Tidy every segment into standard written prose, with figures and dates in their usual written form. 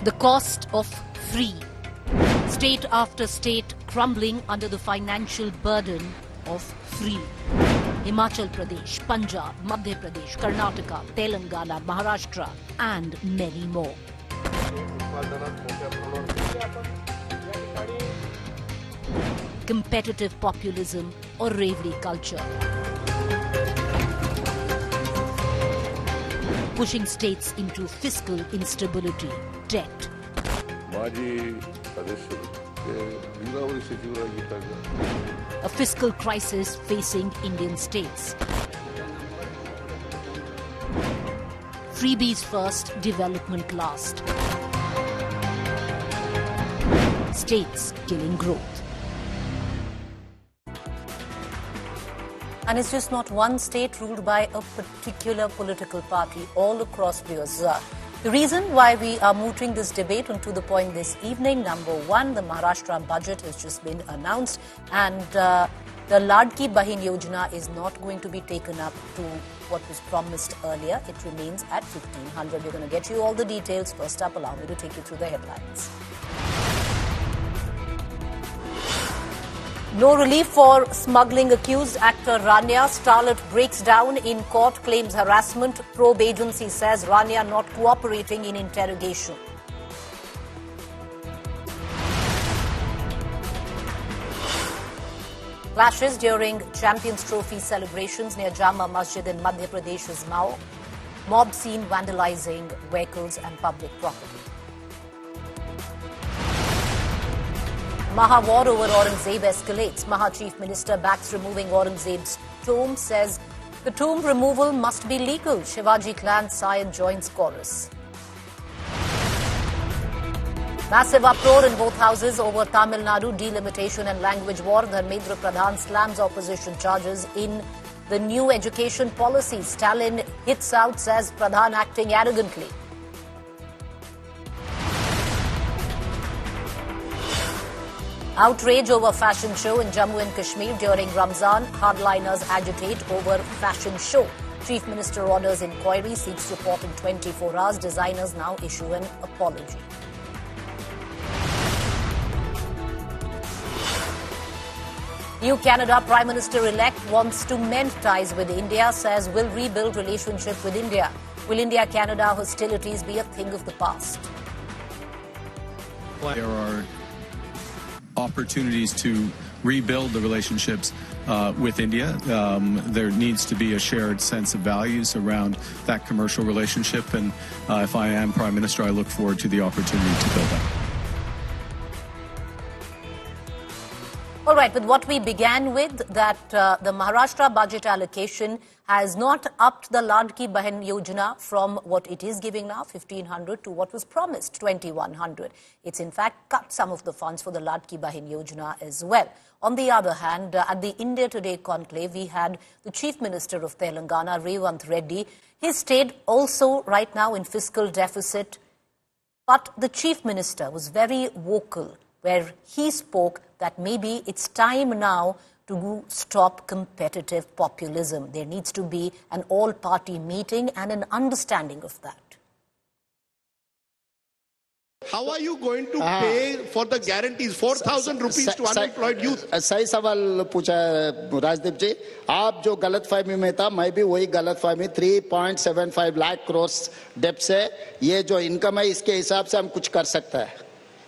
The cost of free. State after state crumbling under the financial burden of free. Himachal Pradesh, Punjab, Madhya Pradesh, Karnataka, Telangana, Maharashtra and many more. Competitive populism or revelry culture. Pushing states into fiscal instability, debt. A fiscal crisis facing Indian states. Freebies first, development last. States killing growth. And it's just not one state ruled by a particular political party all across the The reason why we are mooting this debate onto the point this evening, number one, the Maharashtra budget has just been announced and the Ladki Bahin Yojana is not going to be taken up to what was promised earlier. It remains at 1,500. We're going to get you all the details. First up, allow me to take you through the headlines. No relief for smuggling accused actor Rania. Starlet breaks down in court, claims harassment. Probe agency says Rania not cooperating in interrogation. Clashes during Champions Trophy celebrations near Jama Masjid in Madhya Pradesh's Mao. Mob seen vandalizing vehicles and public property. Maha war over Aurangzeb escalates. Maha Chief Minister backs removing Aurangzeb's tomb, says the tomb removal must be legal. Shivaji clan scion joins chorus. Massive uproar in both houses over Tamil Nadu delimitation and language war. Dharmendra Pradhan slams opposition charges in the new education policy. Stalin hits out, says Pradhan acting arrogantly. Outrage over fashion show in Jammu and Kashmir during Ramzan. Hardliners agitate over fashion show. Chief Minister orders inquiry, seeks report in 24 hours. Designers now issue an apology. New Canada Prime Minister-elect wants to mend ties with India, says will rebuild relationship with India. Will India-Canada hostilities be a thing of the past? There are opportunities to rebuild the relationships with India. There needs to be a shared sense of values around that commercial relationship, and if I am Prime Minister, I look forward to the opportunity to build that. All right, with what we began with, that the Maharashtra budget allocation has not upped the Ladki Bahin Yojana from what it is giving now, 1,500, to what was promised, 2,100. It's in fact cut some of the funds for the Ladki Bahin Yojana as well. On the other hand, at the India Today Conclave, we had the Chief Minister of Telangana, Revanth Reddy. He stayed also right now in fiscal deficit, but the Chief Minister was very vocal, where he spoke that maybe it's time now to stop competitive populism. There needs to be an all-party meeting and an understanding of that. How are you going to pay for the guarantees, 4,000 rupees to unemployed youth? सही सवाल पूछा राजदीप जी. आप जो गलतफहमी में था, मैं भी वही गलतफहमी. 3.75 लाख करोड़ डेब्ट से ये जो इनकम है, इसके हिसाब से हम कुछ कर सकते हैं.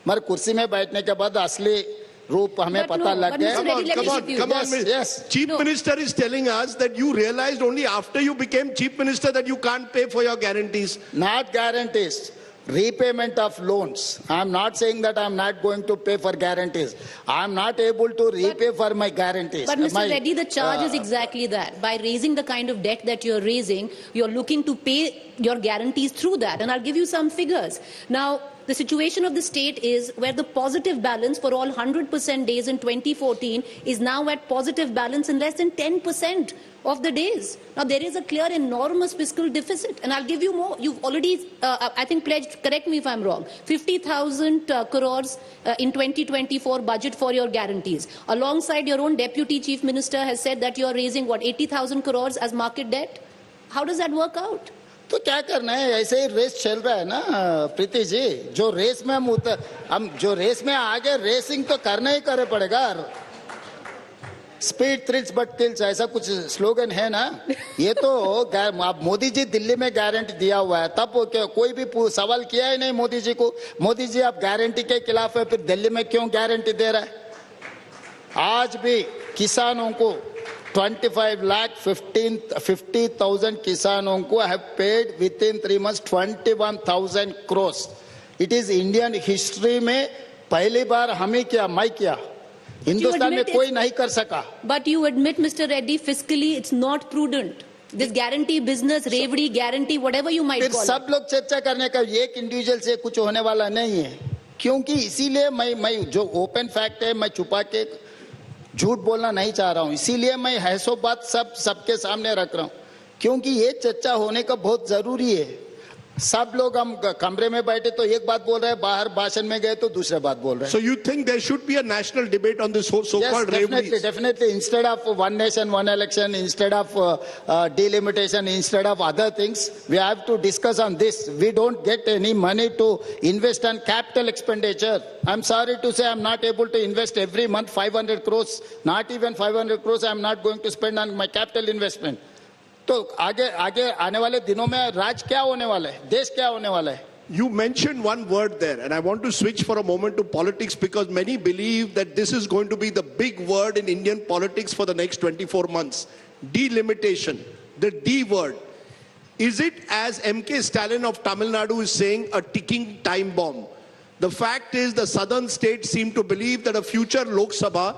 मगर कुर्सी में बैठने के बाद असली रूप हमें पता लग गया. Come on, yes. Chief Minister is telling us that you realized only after you became Chief Minister that you can't pay for your guarantees. Not guarantees. Repayment of loans. I am not saying that I am not going to pay for guarantees. I am not able to repay for my guarantees. But Mr. Reddy, the charge is exactly that. By raising the kind of debt that you're raising, you're looking to pay your guarantees through that. And I'll give you some figures. Now, the situation of the state is where the positive balance for all 100% days in 2014 is now at positive balance in less than 10% of the days. Now, there is a clear, enormous fiscal deficit. And I'll give you more. You've already, I think, pledged, correct me if I'm wrong, 50,000 crores in 2024 budget for your guarantees. Alongside, your own Deputy Chief Minister has said that you're raising, what, 80,000 crores as market debt? How does that work out? तो क्या करना है, ऐसे ही race चल रहा है ना प्रीति जी। जो रेस में हम जो रेस में आगे रेसिंग तो करना ही करे पड़ेगा। स्पीड थ्रिल्स बट किल्स, ऐसा कुछ स्लोगन है ना। ये तो आप मोदी जी दिल्ली में गारंटी दिया हुआ है, तब कोई भी सवाल किया ही नहीं मोदी जी को। मोदी जी आप गारंटी के खिलाफ है, फिर दिल्ली में क्यों गारंटी दे रहा है? आज भी किसानों को 50,000 किसानों को have paid within 3 months 21,000 crores. It is Indian history में पहली बार हमें किया, मैं किया, हिंदुस्तान में कोई नहीं कर सका। But you admit, Mr. Reddy, fiscally it's not prudent. This guarantee business, रेवड़ी guarantee, whatever you might फिर call सब लोग चर्चा करने का, एक इंडिविजुअल से कुछ होने वाला नहीं है। क्योंकि इसीलिए मैं जो ओपन फैक्ट है मैं छुपा के झूठ बोलना नहीं चाह रहा हूं, इसीलिए मैं हैसो बात सबके सामने रख रहा हूं, क्योंकि ये चर्चा होने का बहुत जरूरी है। सब लोग हम कमरे में बैठे तो एक बात बोल रहे हैं, बाहर भाषण में गए तो दूसरे बात बोल रहे हैं। So you think there should be a national debate on this so-called Yes, definitely. Instead of one nation, one election, instead of delimitation, instead of other things, we have to discuss on this. We don't get any money to invest on capital expenditure. I'm sorry to say I'm not able to invest every month 500 crores, not even 500 crores I'm not going to spend on my capital investment. तो आगे आने वाले दिनों में राज क्या होने वाला है, देश क्या होने वाला है? You mentioned one word there, and I want to switch for a moment to politics because many believe that this is going to be the big word in Indian politics for the next 24 months. Delimitation, the D word. Is it, as M.K. Stalin of Tamil Nadu is saying, a ticking time bomb? The fact is the southern states seem to believe that a future Lok Sabha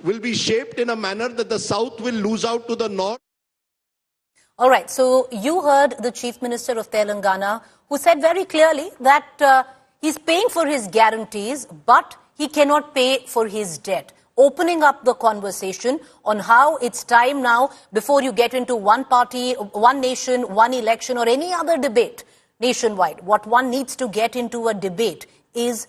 will be shaped in a manner that the south will lose out to the north. All right, so you heard the Chief Minister of Telangana, who said very clearly that he's paying for his guarantees, but he cannot pay for his debt, opening up the conversation on how it's time now, before you get into one party, one nation, one election, or any other debate nationwide. What one needs to get into a debate is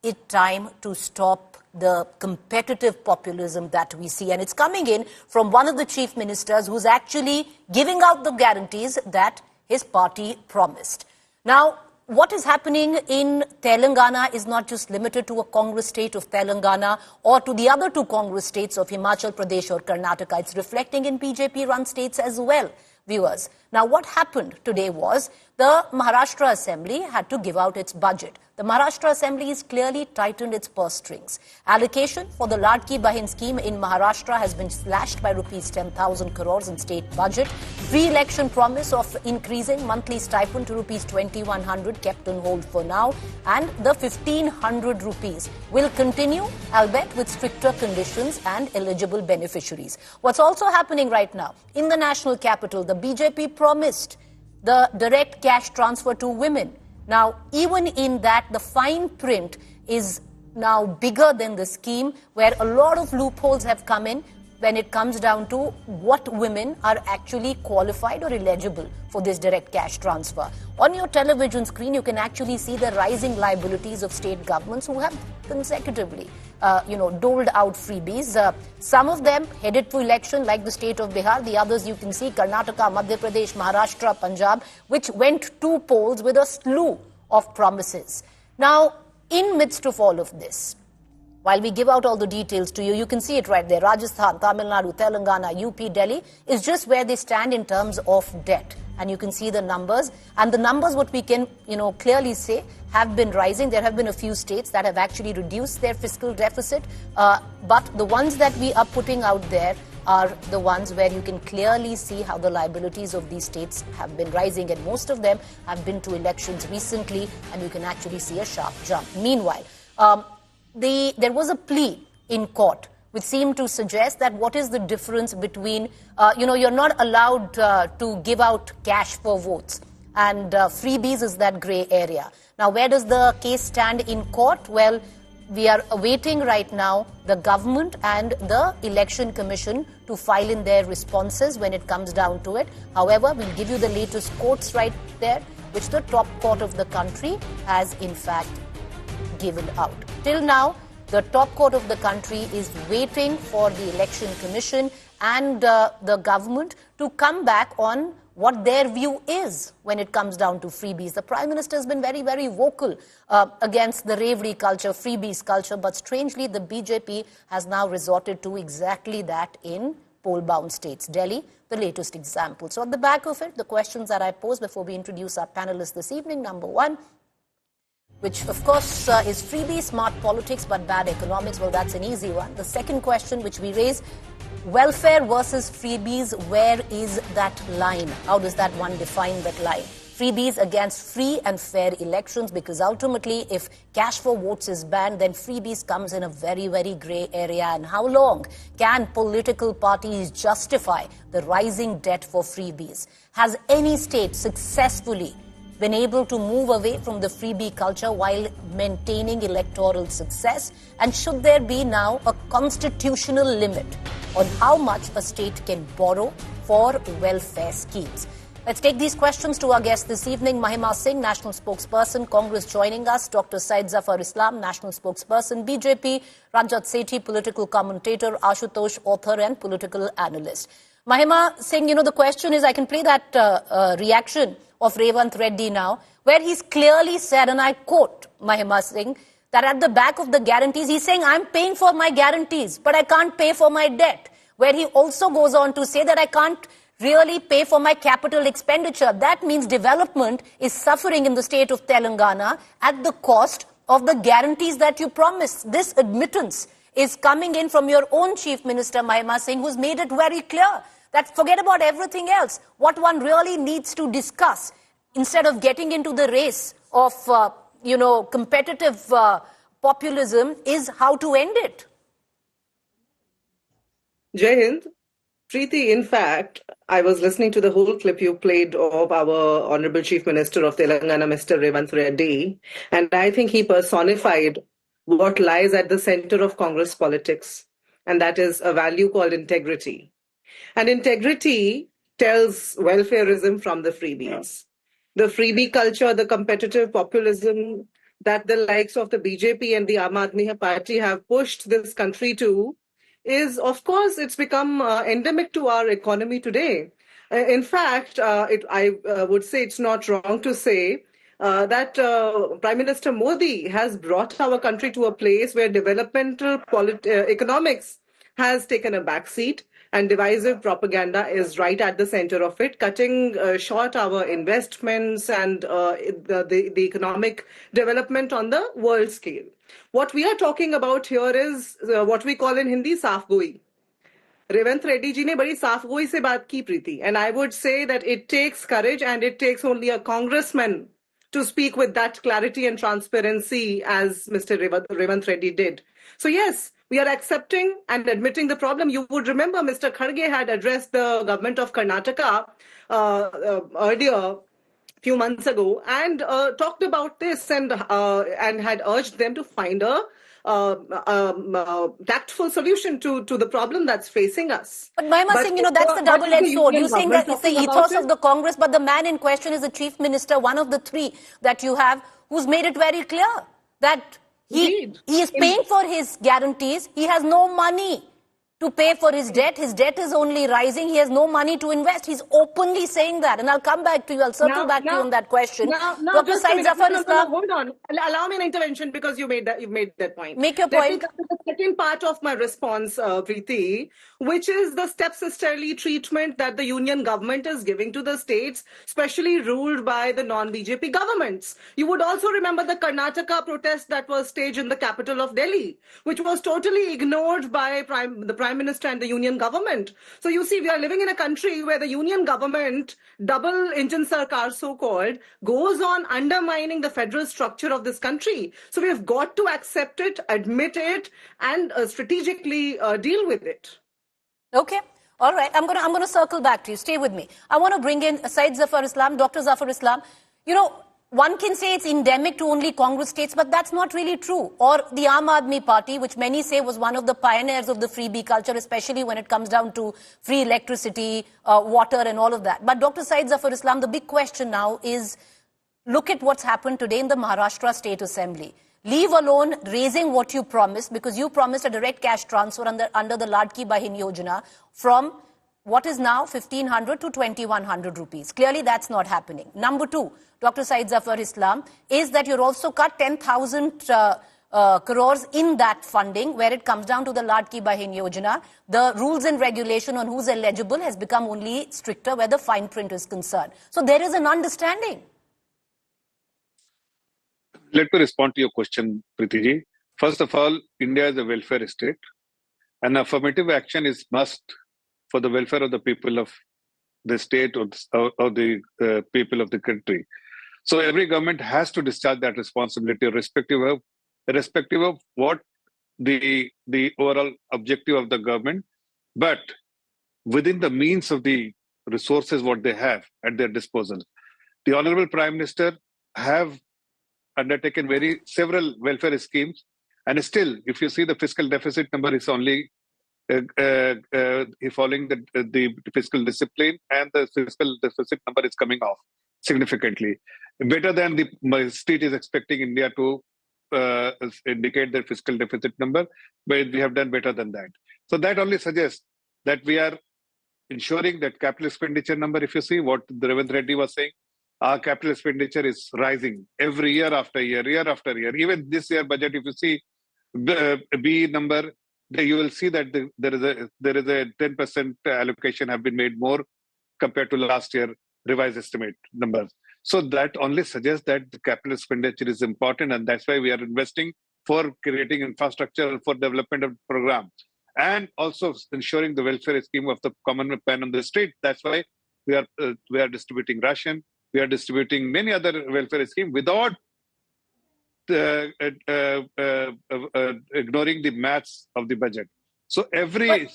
it time to stop the competitive populism that we see. And it's coming in from one of the chief ministers who's actually giving out the guarantees that his party promised. Now, what is happening in Telangana is not just limited to a Congress state of Telangana or to the other two Congress states of Himachal Pradesh or Karnataka. It's reflecting in BJP-run states as well, viewers. Now, what happened today was the Maharashtra Assembly had to give out its budget. The Maharashtra Assembly has clearly tightened its purse strings. Allocation for the Ladki Bahin scheme in Maharashtra has been slashed by rupees 10,000 crores in state budget. Pre-election promise of increasing monthly stipend to rupees 2,100 kept on hold for now. And the 1,500 rupees will continue, albeit with stricter conditions and eligible beneficiaries. What's also happening right now in the national capital, the BJP promised the direct cash transfer to women. Now, even in that, the fine print is now bigger than the scheme, where a lot of loopholes have come in when it comes down to what women are actually qualified or eligible for this direct cash transfer. On your television screen, you can actually see the rising liabilities of state governments who have consecutively doled out freebies. Some of them headed to election, like the state of Bihar. The others you can see, Karnataka, Madhya Pradesh, Maharashtra, Punjab, which went to polls with a slew of promises. Now, in midst of all of this, while we give out all the details to you, you can see it right there. Rajasthan, Tamil Nadu, Telangana, UP, Delhi is just where they stand in terms of debt. And you can see the numbers. And the numbers, what we can, clearly say, have been rising. There have been a few states that have actually reduced their fiscal deficit. But the ones that we are putting out there are the ones where you can clearly see how the liabilities of these states have been rising. And most of them have been to elections recently. And you can actually see a sharp jump. Meanwhile, there was a plea in court which seemed to suggest that what is the difference between, you're not allowed to give out cash for votes, and freebies is that grey area. Now, where does the case stand in court? Well, we are awaiting right now the government and the Election Commission to file in their responses when it comes down to it. However, we'll give you the latest quotes right there, which the top court of the country has in fact given out. Till now, the top court of the country is waiting for the Election Commission and the government to come back on what their view is when it comes down to freebies. The Prime Minister has been very, very vocal against the Revdi culture, freebies culture, but strangely the BJP has now resorted to exactly that in poll-bound states. Delhi, the latest example. So at the back of it, the questions that I pose before we introduce our panelists this evening, number one, which of course is freebie, smart politics but bad economics. Well, that's an easy one. The second question which we raise, welfare versus freebies, where is that line? How does that one define that line? Freebies against free and fair elections, because ultimately if cash for votes is banned, then freebies comes in a very, very grey area. And how long can political parties justify the rising debt for freebies? Has any state successfully been able to move away from the freebie culture while maintaining electoral success? And should there be now a constitutional limit on how much a state can borrow for welfare schemes? Let's take these questions to our guest this evening. Mahima Singh, National Spokesperson, Congress joining us. Dr. Syed Zafar Islam, National Spokesperson, BJP. Ranjat Sethi, political commentator. Ashutosh, author and political analyst. Mahima Singh, the question is, I can play that reaction of Revanth Reddy now, where he's clearly said, and I quote Mahima Singh, that at the back of the guarantees, he's saying, I'm paying for my guarantees, but I can't pay for my debt. Where he also goes on to say that I can't really pay for my capital expenditure. That means development is suffering in the state of Telangana at the cost of the guarantees that you promised. This admittance is coming in from your own Chief Minister, Mahima Singh, who's made it very clear that forget about everything else. What one really needs to discuss, instead of getting into the race of, competitive populism, is how to end it. Jai Hind. Preeti, in fact, I was listening to the whole clip you played of our Honorable Chief Minister of Telangana, Mr. Revanth Reddy, and I think he personified what lies at the center of Congress politics, and that is a value called integrity. And integrity tells welfareism from the freebies. The freebie culture, the competitive populism that the likes of the BJP and the Aam Aadmi Party have pushed this country to is, of course, it's become endemic to our economy today. In fact, I would say it's not wrong to say that Prime Minister Modi has brought our country to a place where developmental economics has taken a backseat, and divisive propaganda is right at the center of it, cutting short our investments and the economic development on the world scale. What we are talking about here is what we call in Hindi saaf goi. Revanth Reddy ji ne badi saaf goi se baat ki, Preeti, and I would say that it takes courage and it takes only a congressman to speak with that clarity and transparency as Mr. Revanth Reddy did. So yes, we are accepting and admitting the problem. You would remember Mr. Kharge had addressed the government of Karnataka earlier, few months ago, and talked about this and had urged them to find a tactful solution to the problem that's facing us. But Mahima Singh, that's the double-edged sword. You're saying that it's the ethos of the Congress, but the man in question is the Chief Minister, one of the three that you have, who's made it very clear that he is paying for his guarantees. He has no money to pay for his debt. His debt is only rising. He has no money to invest. He's openly saying that. And I'll come back to you. I'll circle back to you on that question. Dr. Syed Zafar Islam, hold on. Allow me an intervention because you've made that point. Make your point. Let me come to the second part of my response, Preeti, which is the stepsisterly treatment that the union government is giving to the states, especially ruled by the non-BJP governments. You would also remember the Karnataka protest that was staged in the capital of Delhi, which was totally ignored by the Prime Minister and the union government. So you see, we are living in a country where the union government, double engine sarkar so-called, goes on undermining the federal structure of this country. So we have got to accept it, admit it, and strategically deal with it. Okay. All right. I'm going to circle back to you. Stay with me. I want to bring in Syed Zafar Islam, Dr. Zafar Islam. One can say it's endemic to only Congress states, but that's not really true. Or the Aam Aadmi Party, which many say was one of the pioneers of the freebie culture, especially when it comes down to free electricity, water and all of that. But Dr. Syed Zafar Islam, the big question now is, look at what's happened today in the Maharashtra State Assembly. Leave alone raising what you promised, because you promised a direct cash transfer under the Ladki Bahin Yojana from what is now 1,500 to 2,100 rupees. Clearly, that's not happening. Number two, Dr. Syed Zafar Islam, is that you're also cut 10,000 crores in that funding, where it comes down to the Ladki Bahin Yojana. The rules and regulation on who's eligible has become only stricter where the fine print is concerned. So there is an understanding. Let me respond to your question, Preeti ji. First of all, India is a welfare state, and affirmative action is must for the welfare of the people of the state or the people of the country. So every government has to discharge that responsibility, irrespective of what the overall objective of the government, but within the means of the resources what they have at their disposal. The Honorable Prime Minister have undertaken several welfare schemes, and still, if you see the fiscal deficit number is only following the fiscal discipline, and the fiscal deficit number is coming off significantly, better than the state is expecting India to indicate their fiscal deficit number, but we have done better than that. So that only suggests that we are ensuring that capital expenditure number, if you see what the Revanth Reddy was saying, our capital expenditure is rising every year after year, year after year. Even this year budget, if you see B number, you will see that there is a 10% allocation have been made more compared to last year revised estimate numbers. So that only suggests that the capital expenditure is important, and that's why we are investing for creating infrastructure for development of programs, and also ensuring the welfare scheme of the common man on the street. That's why we are distributing ration. We are distributing many other welfare schemes without ignoring the maths of the budget. So every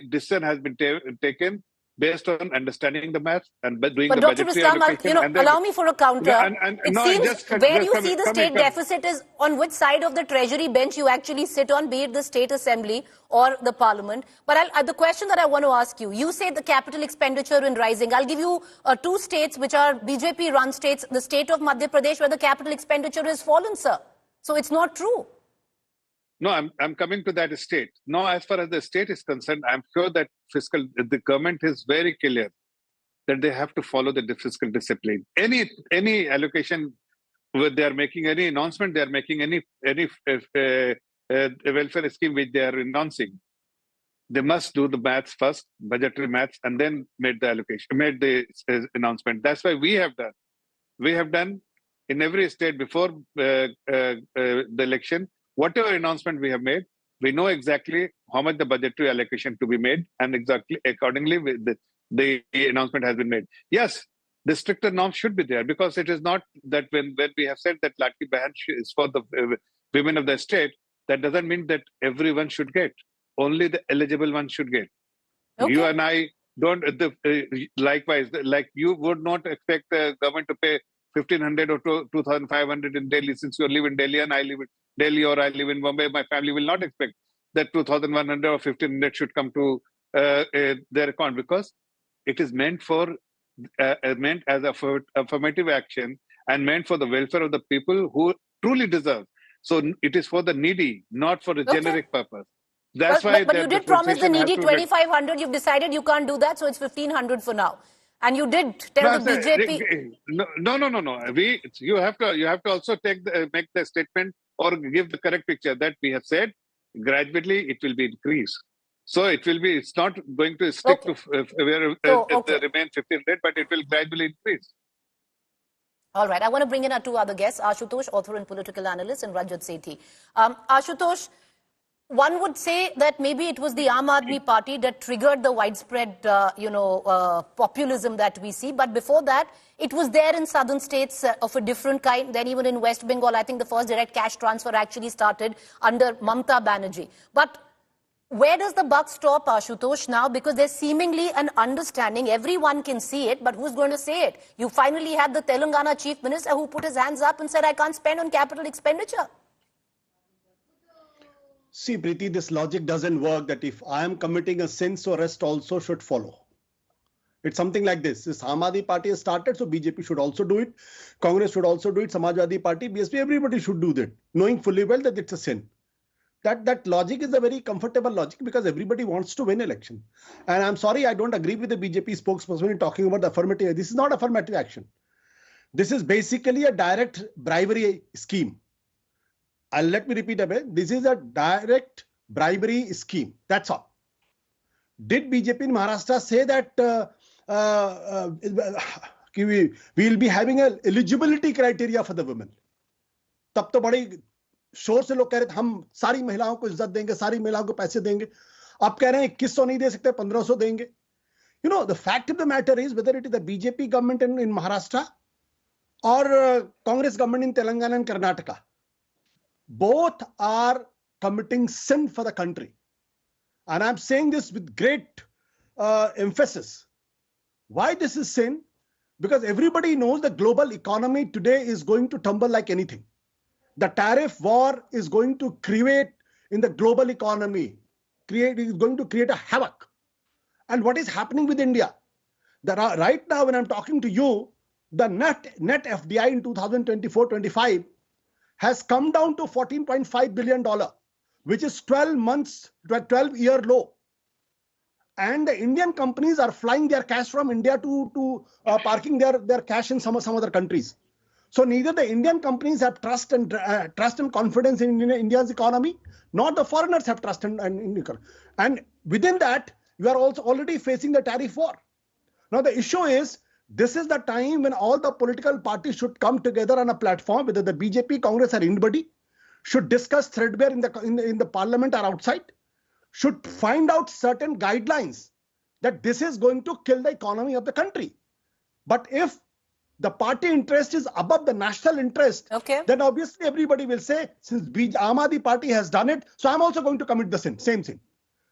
decision has been taken based on understanding the maths and doing the budgetary allocation. Allow me for a counter. It seems where you see the state deficit is on which side of the treasury bench you actually sit on, be it the state assembly or the parliament. But the question that I want to ask you, you say the capital expenditure in rising. I'll give you two states which are BJP-run states, the state of Madhya Pradesh, where the capital expenditure has fallen, sir. So it's not true. No, I'm coming to that state. Now, as far as the state is concerned, I'm sure that the government is very clear that they have to follow the fiscal discipline. Any allocation, they are making any announcement, they are making any welfare scheme which they are announcing, they must do the maths first, budgetary maths, and then made the announcement. That's why we have done. We have done in every state before the election. Whatever announcement we have made, we know exactly how much the budgetary allocation to be made, and exactly accordingly the announcement has been made. Yes, the stricter norms should be there, because it is not that when we have said that Ladki Bahin is for the women of the state, that doesn't mean that everyone should get. Only the eligible ones should get. Okay. You and I don't, likewise, like you would not expect the government to pay 1,500 or 2,500 in Delhi, since you live in Delhi and I live in Delhi, or I live in Bombay. My family will not expect that 2,100 or 1,500 should come to their account, because it is meant as affirmative action and meant for the welfare of the people who truly deserve. So it is for the needy, not for a generic purpose. That's why. But you did promise the needy 2,500. You've decided you can't do that, so it's 1,500 for now. And you did tell the BJP. No. You have to also make the statement or give the correct picture that we have said. Gradually, it will be increased. So it will be. It's not going to stick to where remain 1,500, but it will gradually increase. All right. I want to bring in our two other guests: Ashutosh, author and political analyst, and Rajat Sethi. Ashutosh, one would say that maybe it was the Aam Aadmi Party that triggered the widespread, populism that we see. But before that, it was there in southern states of a different kind. Then even in West Bengal, I think the first direct cash transfer actually started under Mamata Banerjee. But where does the buck stop, Ashutosh, now? Because there's seemingly an understanding. Everyone can see it, but who's going to say it? You finally had the Telangana Chief Minister who put his hands up and said, I can't spend on capital expenditure. See, Preeti, this logic doesn't work that if I am committing a sin, so rest also should follow. It's something like this. This Aam Aadmi Party has started, so BJP should also do it. Congress should also do it. Samajwadi Party, BSP, everybody should do that, knowing fully well that it's a sin. that logic is a very comfortable logic because everybody wants to win election. And I'm sorry, I don't agree with the BJP spokesperson in talking about the affirmative. This is not affirmative action. This is basically a direct bribery scheme. Let me repeat a bit. This is a direct bribery scheme. That's all. Did BJP in Maharashtra say that we will be having an eligibility criteria for the women? तब तो बड़ी शोर से लोग कह रहे थे हम सारी महिलाओं को इज्जत देंगे, सारी महिलाओं को पैसे देंगे. अब कह रहे हैं 2100 नहीं दे सकते, 1500 देंगे. You know, the fact of the matter is whether it is the BJP government in Maharashtra or Congress government in Telangana and Karnataka, both are committing sin for the country. And I'm saying this with great emphasis. Why this is sin? Because everybody knows the global economy today is going to tumble like anything. The tariff war is going to create in the global economy, is going to create a havoc. And what is happening with India? Right now when I'm talking to you, the net FDI in 2024-25 has come down to $14.5 billion, which is 12-year low. And the Indian companies are flying their cash from India to parking their cash in some other countries. So neither the Indian companies have trust and confidence in India's economy, nor the foreigners have trust and within that, you are also already facing the tariff war. Now the issue is, this is the time when all the political parties should come together on a platform, whether the BJP, Congress or anybody, should discuss threadbare in the parliament or outside, should find out certain guidelines that this is going to kill the economy of the country. But if the party interest is above the national interest, then obviously everybody will say, since Aam Aadmi Party has done it, so I'm also going to commit the same sin.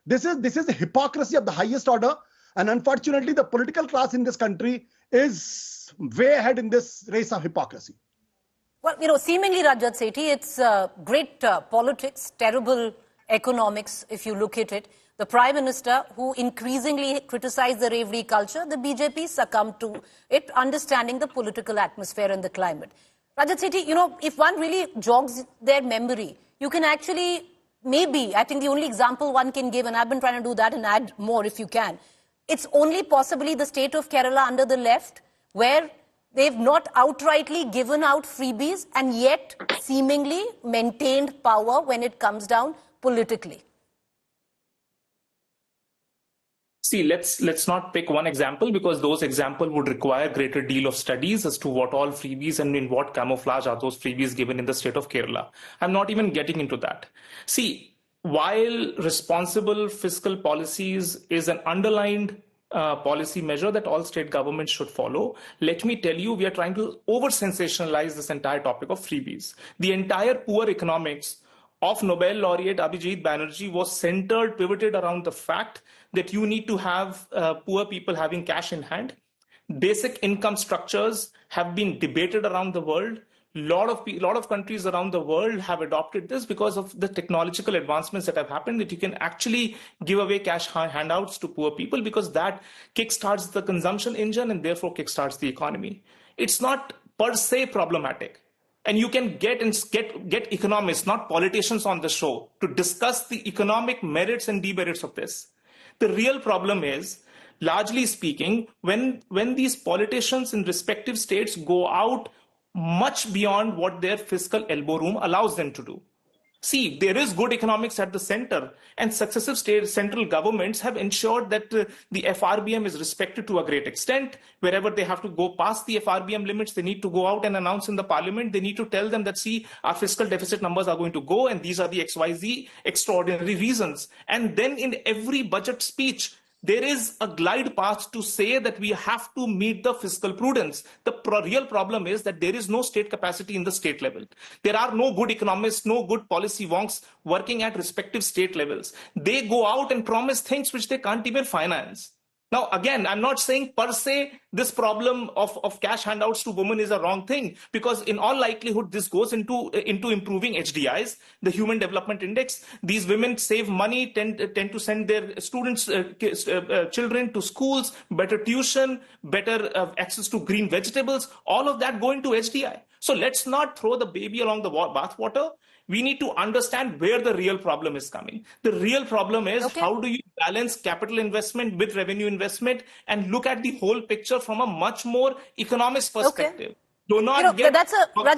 This is a hypocrisy of the highest order. And unfortunately, the political class in this country is way ahead in this race of hypocrisy. Well, you know, seemingly, Rajat Sethi, it's great politics, terrible economics, if you look at it. The Prime Minister, who increasingly criticized the Revdi culture, the BJP succumbed to it, understanding the political atmosphere and the climate. Rajat Sethi, you know, if one really jogs their memory, you can actually, maybe, I think the only example one can give, and I've been trying to do that and add more if you can, it's only possibly the state of Kerala under the left, where they've not outrightly given out freebies and yet seemingly maintained power when it comes down politically. See, let's not pick one example, because those examples would require greater deal of studies as to what all freebies and in what camouflage are those freebies given in the state of Kerala. I'm not even getting into that. See, while responsible fiscal policies is an underlined policy measure that all state governments should follow, let me tell you, we are trying to over-sensationalize this entire topic of freebies. The entire poor economics of Nobel laureate Abhijit Banerjee was pivoted around the fact that you need to have poor people having cash in hand. Basic income structures have been debated around the world. Lot of countries around the world have adopted this because of the technological advancements that have happened, that you can actually give away cash handouts to poor people, because that kickstarts the consumption engine and therefore kickstarts the economy. It's not per se problematic. And you can get economists, not politicians, on the show to discuss the economic merits and demerits of this. The real problem is, largely speaking, when these politicians in respective states go out much beyond what their fiscal elbow room allows them to do. See, there is good economics at the center, and successive central governments have ensured that the FRBM is respected to a great extent. Wherever they have to go past the FRBM limits, they need to go out and announce in the parliament. They need to tell them that, see, our fiscal deficit numbers are going to go, and these are the XYZ extraordinary reasons. And then in every budget speech, there is a glide path to say that we have to meet the fiscal prudence. The real problem is that there is no state capacity in the state level. There are no good economists, no good policy wonks working at respective state levels. They go out and promise things which they can't even finance. Now, again, I'm not saying per se this problem of cash handouts to women is a wrong thing, because in all likelihood, this goes into improving HDIs, the Human Development Index. These women save money, tend to send their students, children to schools, better tuition, better access to green vegetables, all of that go into HDI. So let's not throw the baby along the bathwater. We need to understand where the real problem is coming. The real problem is how do you balance capital investment with revenue investment and look at the whole picture from a much more economist perspective. Do not get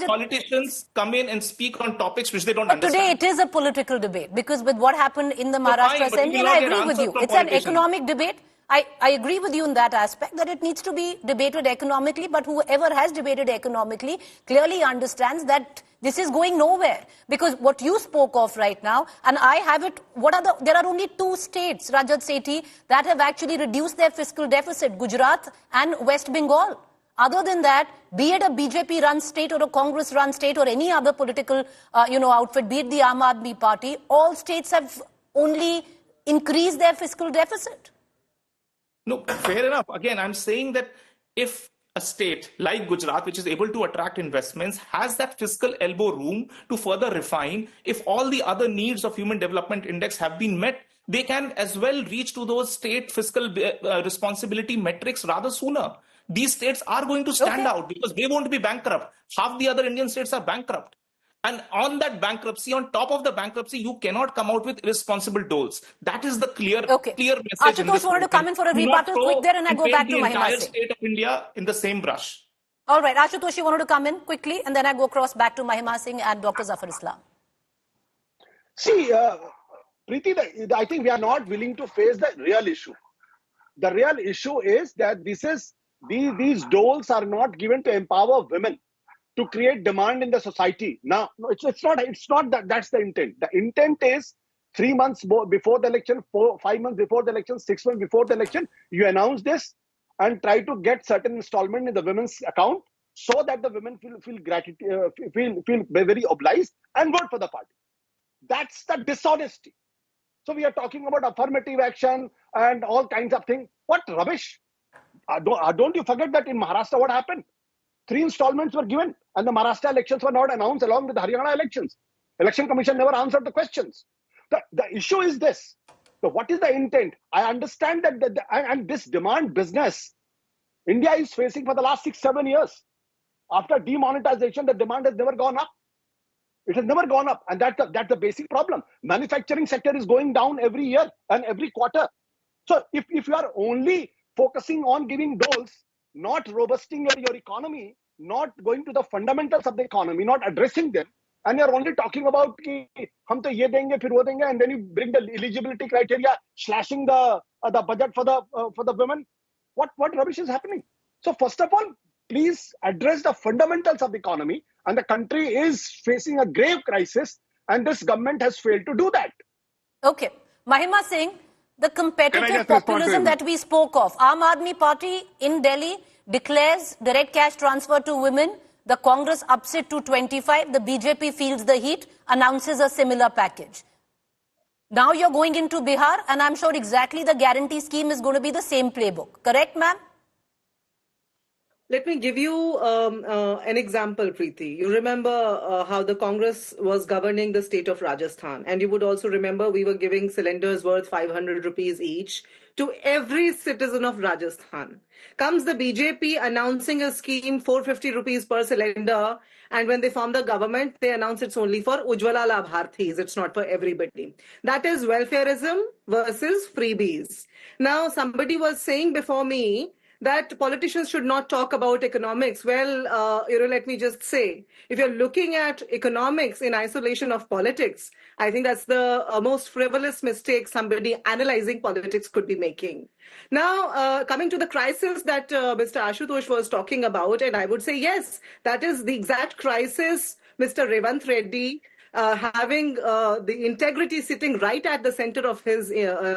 politicians come in and speak on topics which they don't understand. Today it is a political debate because with what happened in the Maharashtra Assembly, and I agree with you, it's an economic debate. I agree with you in that aspect that it needs to be debated economically, but whoever has debated economically clearly understands that this is going nowhere. Because what you spoke of right now, and I have it, there are only 2 states, Rajat Sethi, that have actually reduced their fiscal deficit, Gujarat and West Bengal. Other than that, be it a BJP-run state or a Congress-run state or any other political, outfit, be it the Aam Aadmi Party, all states have only increased their fiscal deficit. No, fair enough. Again, I'm saying that if a state like Gujarat, which is able to attract investments, has that fiscal elbow room to further refine, if all the other needs of Human Development Index have been met, they can as well reach to those state fiscal responsibility metrics rather sooner. These states are going to stand out because they won't be bankrupt. Half the other Indian states are bankrupt. And on that bankruptcy, on top of the bankruptcy, you cannot come out with irresponsible doles. That is the clear message. Ashutosh wanted to come in for a rebuttal quick there, and I go back to Mahima Singh. The entire state of India in the same brush. All right, Ashutosh, you wanted to come in quickly, and then I go across back to Mahima Singh and Dr. Zafar Islam. See, Preeti, I think we are not willing to face the real issue. The real issue is that these doles are not given to empower women, to create demand in the society. Now, no, it's not that that's the intent. The intent is 3 months before the election, 5 months before the election, 6 months before the election, you announce this and try to get certain installment in the women's account so that the women feel gratitude, feel very obliged and vote for the party. That's the dishonesty. So we are talking about affirmative action and all kinds of things. What rubbish! Don't you forget that in Maharashtra, what happened? 3 installments were given and the Maharashtra elections were not announced along with the Haryana elections. Election Commission never answered the questions. The issue is this. So what is the intent? I understand that and this demand business, India is facing for the last 6-7 years. After demonetization, the demand has never gone up. It has never gone up. And that's the basic problem. Manufacturing sector is going down every year and every quarter. So if you are only focusing on giving doles, not robusting your economy, not going to the fundamentals of the economy, not addressing them, and you're only talking about hum to ye denge, fir wo denge, and then you bring the eligibility criteria, slashing the budget for the women. What rubbish is happening? So first of all, please address the fundamentals of the economy, and the country is facing a grave crisis, and this government has failed to do that. Okay, Mahima Singh. The competitive populism that we spoke of. Aam Aadmi Party in Delhi declares direct cash transfer to women. The Congress ups it to 25. The BJP feels the heat, announces a similar package. Now you're going into Bihar, and I'm sure exactly the guarantee scheme is going to be the same playbook. Correct, ma'am? Let me give you an example, Preeti. You remember how the Congress was governing the state of Rajasthan. And you would also remember we were giving cylinders worth 500 rupees each to every citizen of Rajasthan. Comes the BJP announcing a scheme, 450 rupees per cylinder. And when they form the government, they announce it's only for Ujjwala Labharthis. It's not for everybody. That is welfareism versus freebies. Now, somebody was saying before me that politicians should not talk about economics. Well, let me just say, if you're looking at economics in isolation of politics, I think that's the most frivolous mistake somebody analyzing politics could be making. Now, coming to the crisis that Mr. Ashutosh was talking about, and I would say, yes, that is the exact crisis Mr. Revanth Reddy, having the integrity sitting right at the center of his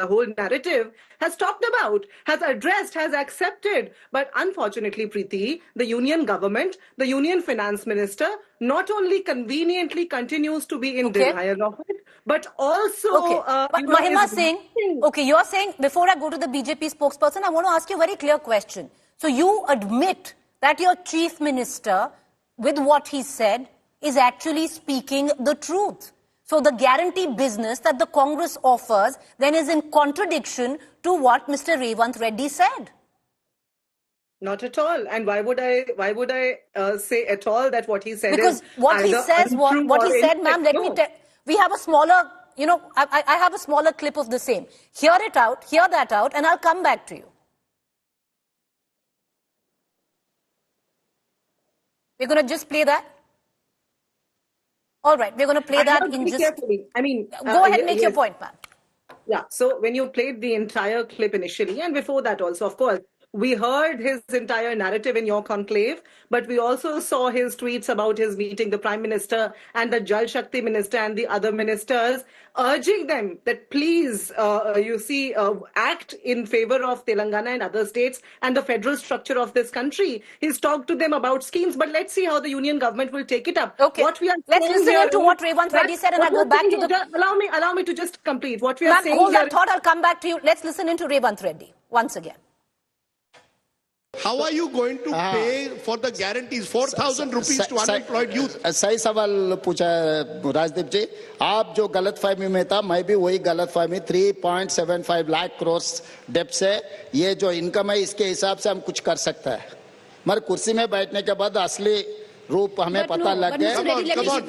whole narrative, has talked about, has addressed, has accepted. But unfortunately, Preeti, the union government, the union finance minister, not only conveniently continues to be in denial of it, but also... But Mahima Singh, you're saying, before I go to the BJP spokesperson, I want to ask you a very clear question. So you admit that your chief minister, with what he said, is actually speaking the truth. So the guarantee business that the Congress offers then is in contradiction to what Mr. Revanth Reddy said. Not at all. And why would I say at all that what he said because is what he either says, untrue what or he said, ma'am, let incorrect? me No. tell, we have a smaller, I have a smaller clip of the same. Hear that out, and I'll come back to you. We're going to just play that. All right, we're going to play that in just... Carefully. I mean... Go ahead and make your point, ma'am. Yeah, so when you played the entire clip initially, and before that also, of course, we heard his entire narrative in your conclave, but we also saw his tweets about his meeting the Prime Minister and the Jal Shakti Minister and the other ministers, urging them that please, act in favor of Telangana and other states and the federal structure of this country. He's talked to them about schemes, but let's see how the union government will take it up. Okay, What we are let's listen into what Revanth Reddy said, and I'll go back to the... Allow me to just complete. What we are saying hold here... that thought, I'll come back to you. Let's listen into Revanth Reddy once again. How are you going to pay for the guarantees? 4,000 rupees to unemployed youth. सही सवाल पूछा राजदीप जी. आप जो गलतफहमी में था, मैं भी वही गलतफहमी 3.75 लाख करोड़ डेब्ट से ये जो इनकम है इसके हिसाब से हम कुछ कर सकता है. मगर कुर्सी में बैठने के बाद असली रूप हमें पता लग गया.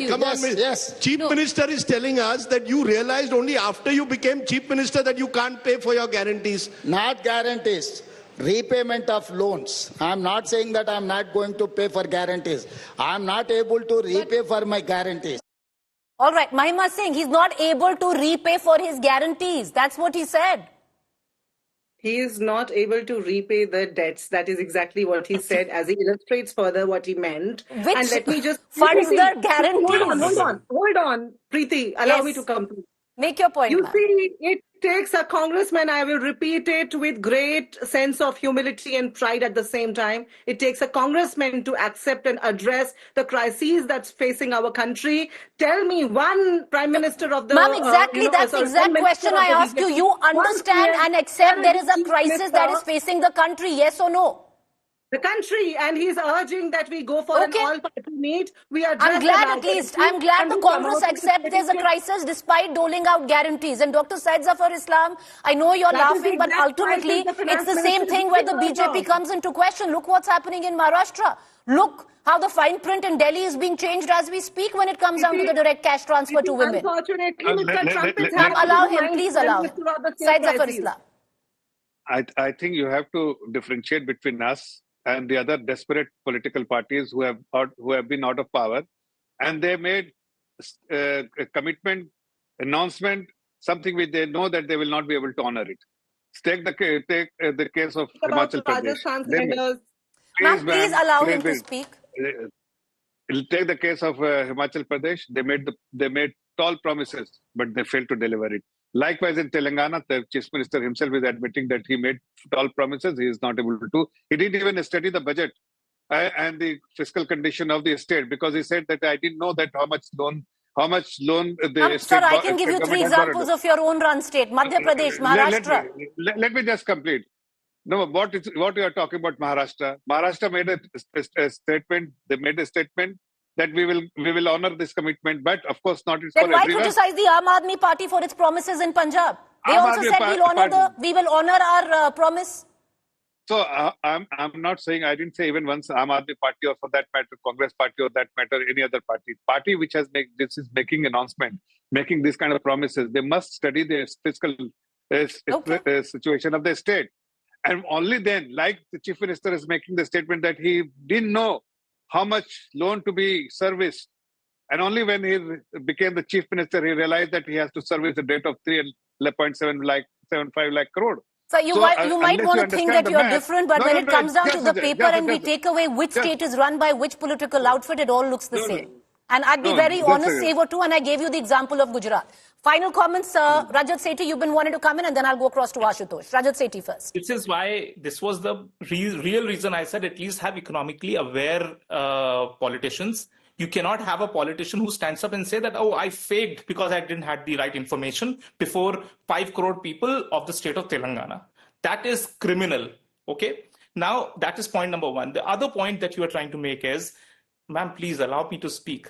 Come on, yes. Chief Minister is telling us that you realized only after you became Chief Minister that you can't pay for your guarantees. Not guarantees. Repayment of loans. I am not saying that I am not going to pay for guarantees. I am not able to repay for my guarantees. All right, Mahima is saying he's not able to repay for his guarantees. That's what he said. He is not able to repay the debts. That is exactly what he said, as he illustrates further what he meant. Which and let me just funds the guarantees? Hold on, Preeti. Allow me to complete. Make your point. You see, it takes a congressman, I will repeat it with great sense of humility and pride at the same time. It takes a congressman to accept and address the crises that's facing our country. Tell me one prime minister of the... Ma'am, exactly, that's the exact question I asked you. You understand and accept there is a crisis that is facing the country, yes or no? The country, and he's urging that we go for an all-party meet. We are. I'm glad the Congress accepts there's a crisis despite doling out guarantees. And Dr. Syed Zafar Islam, I know you're laughing, but ultimately it's the same thing where the BJP comes into question. Look what's happening in Maharashtra. Look how the fine print in Delhi is being changed as we speak when it comes down to the direct cash transfer to women. Unfortunately, allow him, please allow him. Syed Zafar Islam. I think you have to differentiate between us and the other desperate political parties who have been out of power, and they made a commitment, announcement, something which they know that they will not be able to honor it. Take the case of Himachal Pradesh. Please allow him to speak. Take the case of Himachal Pradesh. They made tall promises, but they failed to deliver it. Likewise, in Telangana, the Chief Minister himself is admitting that he made tall promises. He is not able to. He didn't even study the budget and the fiscal condition of the state, because he said that I didn't know that how much loan the state. Sir, I can give you 3 examples of your own run state: Madhya Pradesh, Maharashtra. Let me just complete. No, what you are talking about, Maharashtra? Maharashtra made a statement. They made a statement that we will honor this commitment, but of course not. It's then for why everyone. Criticize the Aam Aadmi Party for its promises in Punjab? They also said we will honor our promise. So I'm not saying, I didn't say even once Aam Aadmi Party, or for that matter Congress Party, or that matter any other party which has making announcement, making this kind of promises. They must study the fiscal situation of the state, and only then, like the Chief Minister is making the statement that he didn't know how much loan to be serviced. And only when he became the Chief Minister, he realized that he has to service a debt of 3.75 lakh crore. So you might want to think that you're different, but when it comes down to the paper and we take away which state is run by which political outfit, it all looks the same. And I'd be very honest, Saver too, and I gave you the example of Gujarat. Final comments, Rajat Sethi, you've been wanting to come in, and then I'll go across to Ashutosh. Rajat Sethi first. This is why this was the real reason I said at least have economically aware politicians. You cannot have a politician who stands up and say that, oh, I faked because I didn't have the right information before 5 crore people of the state of Telangana. That is criminal, okay? Now, that is point number one. The other point that you are trying to make is, ma'am, please allow me to speak.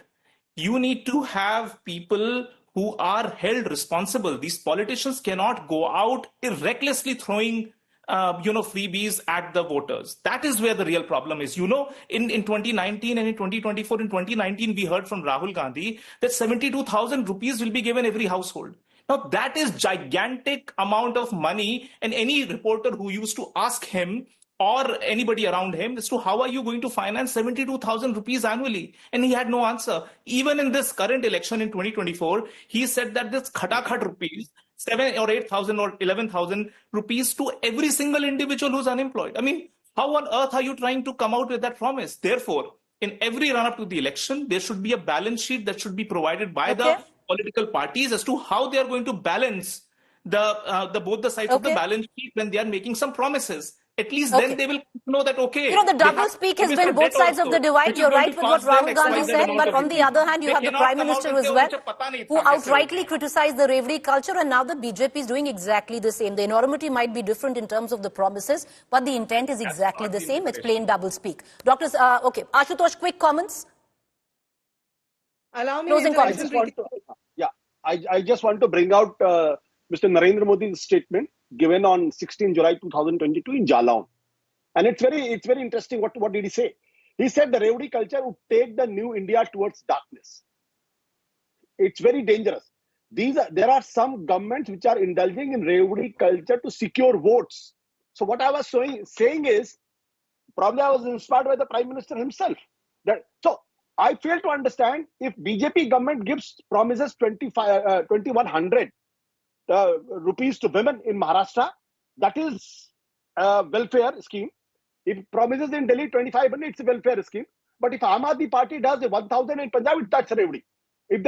You need to have people who are held responsible. These politicians cannot go out recklessly throwing freebies at the voters. That is where the real problem is. In 2019 and in 2024, in 2019, we heard from Rahul Gandhi that 72,000 rupees will be given every household. Now, that is gigantic amount of money, and any reporter who used to ask him or anybody around him as to how are you going to finance 72,000 rupees annually? And he had no answer. Even in this current election in 2024, he said that this khatakhat rupees, 7 or 8,000 or 11,000 rupees to every single individual who's unemployed. I mean, how on earth are you trying to come out with that promise? Therefore, in every run-up to the election, there should be a balance sheet that should be provided by the political parties as to how they are going to balance both the sides of the balance sheet when they are making some promises. At least then they will know that, okay. The double speak has been both sides of the divide. You're right with what Rahul Gandhi said, but on the other hand, you have the Prime Minister as well, who outrightly criticized the Revdi culture, and now the BJP is doing exactly the same. The enormity might be different in terms of the promises, but the intent is exactly the same. It's plain double speak. Doctors, Ashutosh, quick comments? Allow me closing comments. I just want to bring out Mr. Narendra Modi's statement given on 16 July 2022 in Jalaun. And it's very interesting. What did he say? He said the Revdi culture would take the new India towards darkness. It's very dangerous. There are some governments which are indulging in Revdi culture to secure votes. So what I was saying is, probably I was inspired by the Prime Minister himself. So I fail to understand if BJP government promises 2,100 rupees to women in Maharashtra, that is a welfare scheme. If promises in Delhi 2,500, it's a welfare scheme. But if Aam Aadmi Party does the 1,000 in Punjab, that's Revdi. If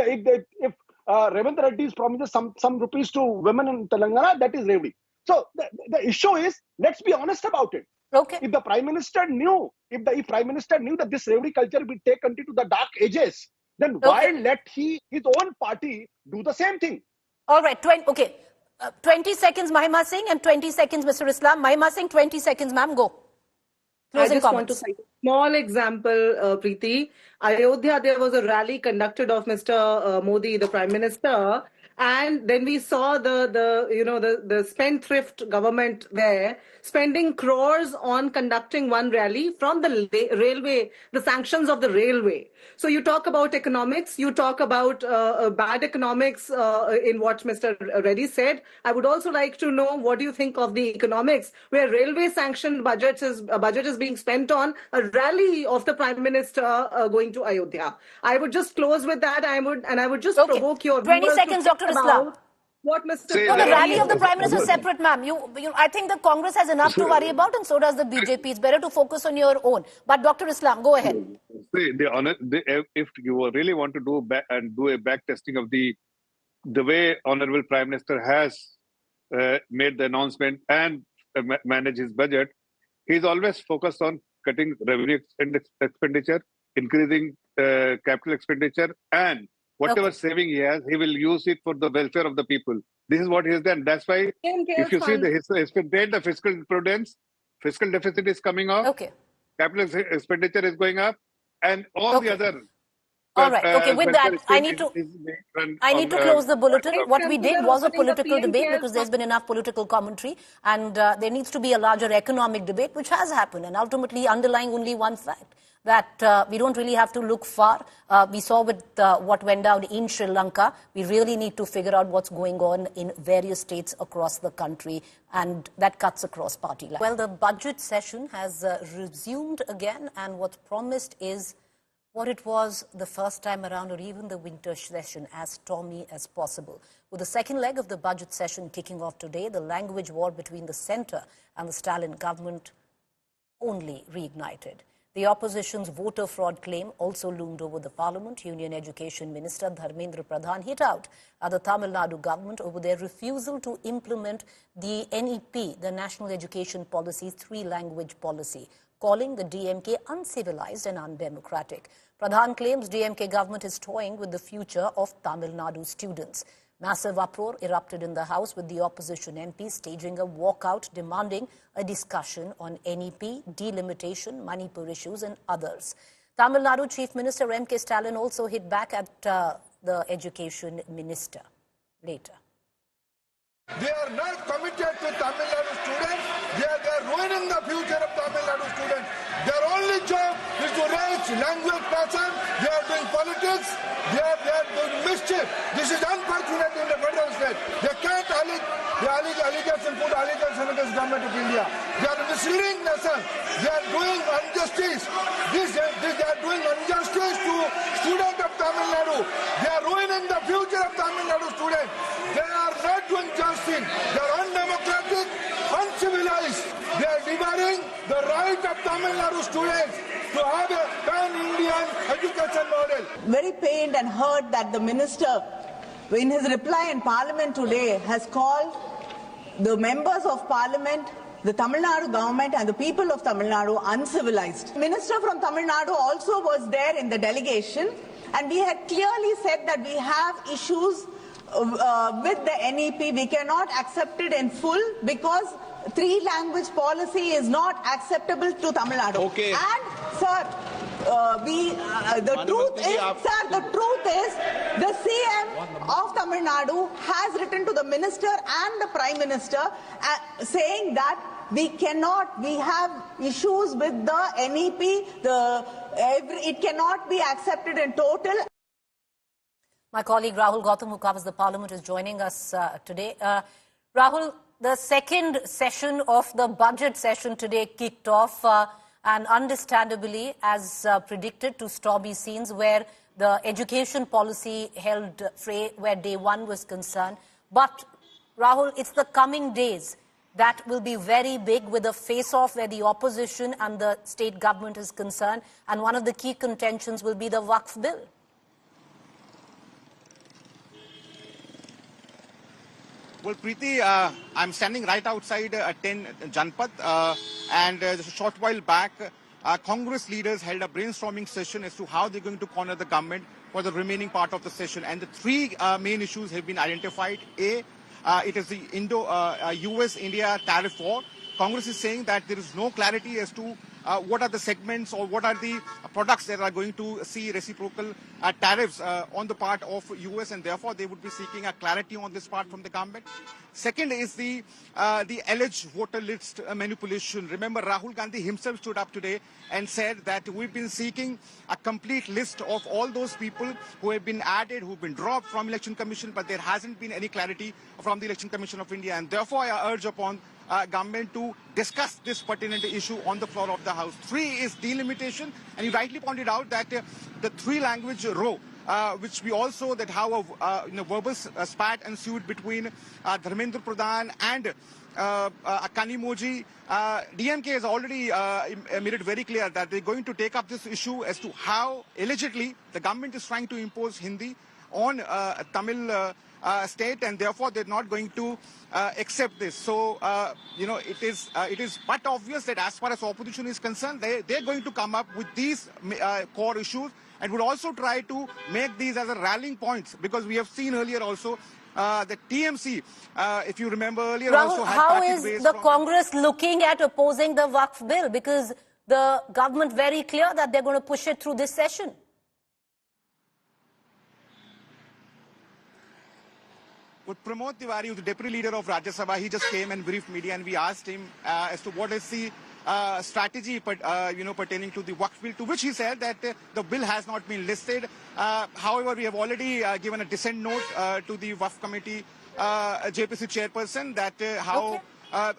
Revanth Reddy promises some rupees to women in Telangana, that is Revdi. So the issue is, let's be honest about it. Okay. If the Prime Minister knew, if Prime Minister knew that this Revdi culture will take country to the dark ages, then why let his own party do the same thing? All right. 20 seconds, Mahima Singh, and 20 seconds, Mr. Islam. Mahima Singh, 20 seconds, ma'am. Go. Closing comments. Want to cite a small example, Preeti. Ayodhya, there was a rally conducted of Mr. Modi, the Prime Minister, and then we saw the spendthrift government there spending crores on conducting one rally from the railway, the sanctions of the railway. So you talk about economics, you talk about bad economics in what Mr. Reddy said. I would also like to know, what do you think of the economics where railway sanctioned budget is being spent on a rally of the Prime Minister going to Ayodhya? I would just close with that. I would just provoke your 20 seconds, Dr. Islam. What Mr. The rally of the Prime Minister is separate, ma'am. I think the Congress has enough to worry about, and so does the BJP. It's better to focus on your own. But Dr. Islam, go ahead. If you really want to do a back testing of the way Honorable Prime Minister has made the announcement and manage his budget, he's always focused on cutting revenue expenditure, increasing capital expenditure, and whatever saving he has, he will use it for the welfare of the people. This is what he has done. That's why, if you see the fiscal prudence, fiscal deficit is coming off, capital expenditure is going up, and all the other. All right. With that, I need to close the bulletin. What we did was a political debate, because there's been enough political commentary, and there needs to be a larger economic debate, which has happened, and ultimately underlying only one fact, that we don't really have to look far. We saw with what went down in Sri Lanka. We really need to figure out what's going on in various states across the country, and that cuts across party lines. Well, the budget session has resumed again, and what's promised is what it was the first time around, or even the winter session, as stormy as possible. With the second leg of the budget session kicking off today, the language war between the centre and the Stalin government only reignited. The opposition's voter fraud claim also loomed over the parliament. Union Education Minister Dharmendra Pradhan hit out at the Tamil Nadu government over their refusal to implement the NEP, the National Education Policy's three-language policy, calling the DMK uncivilized and undemocratic. Pradhan claims DMK government is toying with the future of Tamil Nadu students. Massive uproar erupted in the House, with the opposition MP staging a walkout demanding a discussion on NEP, delimitation, Manipur issues and others. Tamil Nadu Chief Minister M.K. Stalin also hit back at the Education Minister. Later. They are not committed to Tamil Nadu students. They are ruining the future of Tamil Nadu students. Their only job is to raise language passion. They are doing politics. They are doing mischief. This is unfortunate in the federal state. They can't put allegations against government of India. They are misleading nation. They are doing injustice. They are doing injustice to students of Tamil Nadu. They are ruining the future of Tamil Nadu students. They are not doing justice. They are undemocratic, uncivilized. They are devouring the right of Tamil Nadu students to have a pan-Indian education model. Very pained and hurt that the minister, in his reply in Parliament today, has called the members of Parliament, the Tamil Nadu government and the people of Tamil Nadu uncivilized. The minister from Tamil Nadu also was there in the delegation, and we had clearly said that we have issues with the NEP. We cannot accept it in full because three-language policy is not acceptable to Tamil Nadu. Okay. And, sir, the truth is, the CM of Tamil Nadu has written to the minister and the Prime Minister saying that we have issues with the NEP, it cannot be accepted in total. My colleague Rahul Gautam, who covers the Parliament, is joining us today. Rahul, the second session of the budget session today kicked off, and understandably, as predicted, to stormy scenes where the education policy held fray where day one was concerned. But, Rahul, it's the coming days that will be very big, with a face-off where the opposition and the state government is concerned, and one of the key contentions will be the Waqf bill. Well, Preeti, I'm standing right outside 10 Janpat, and just a short while back, Congress leaders held a brainstorming session as to how they're going to corner the government for the remaining part of the session. And the three main issues have been identified. A, it is the US-India tariff war. Congress is saying that there is no clarity as to what are the segments or what are the products that are going to see reciprocal tariffs on the part of US, and therefore they would be seeking a clarity on this part from the government. Second is the alleged voter list manipulation. Remember, Rahul Gandhi himself stood up today and said that we've been seeking a complete list of all those people who have been added, who've been dropped from Election Commission, but there hasn't been any clarity from the Election Commission of India. And therefore, I urge upon government to discuss this pertinent issue on the floor of the House. Three is delimitation, and you rightly pointed out that the three-language row, which we also that how a verbal spat ensued between Dharmendra Pradhan and Kanimoji. DMK has already made it very clear that they're going to take up this issue as to how allegedly the government is trying to impose Hindi on Tamil state, and therefore they're not going to accept this. So, it is but obvious that as far as opposition is concerned, they're going to come up with these core issues and would also try to make these as a rallying points, because we have seen earlier also the TMC, if you remember earlier, Rahul, also had how is the Congress looking at opposing the Waqf bill? Because the government very clear that they're going to push it through this session. With Pramod Tiwari, who's the deputy leader of Rajya Sabha, he just came and briefed media, and we asked him as to what is the strategy, pertaining to the Waqf bill, to which he said that the bill has not been listed. However, we have already given a dissent note to the Waqf committee JPC chairperson that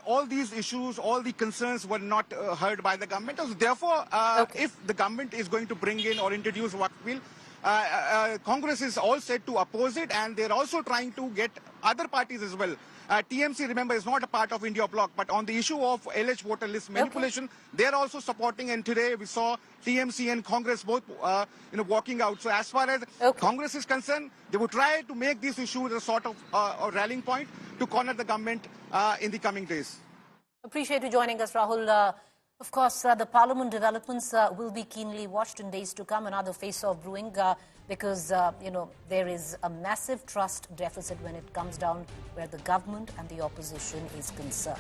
all these issues, all the concerns were not heard by the government. So therefore, if the government is going to bring in or introduce Waqf bill, Congress is all set to oppose it, and they're also trying to get other parties as well. TMC, remember, is not a part of India bloc, but on the issue of alleged voter list manipulation, they're also supporting, and today we saw TMC and Congress both, walking out. So as far as Congress is concerned, they will try to make these issues a sort of a rallying point to corner the government in the coming days. Appreciate you joining us, Rahul. Of course, the Parliament developments will be keenly watched in days to come. Another face-off brewing because, there is a massive trust deficit when it comes down where the government and the opposition is concerned.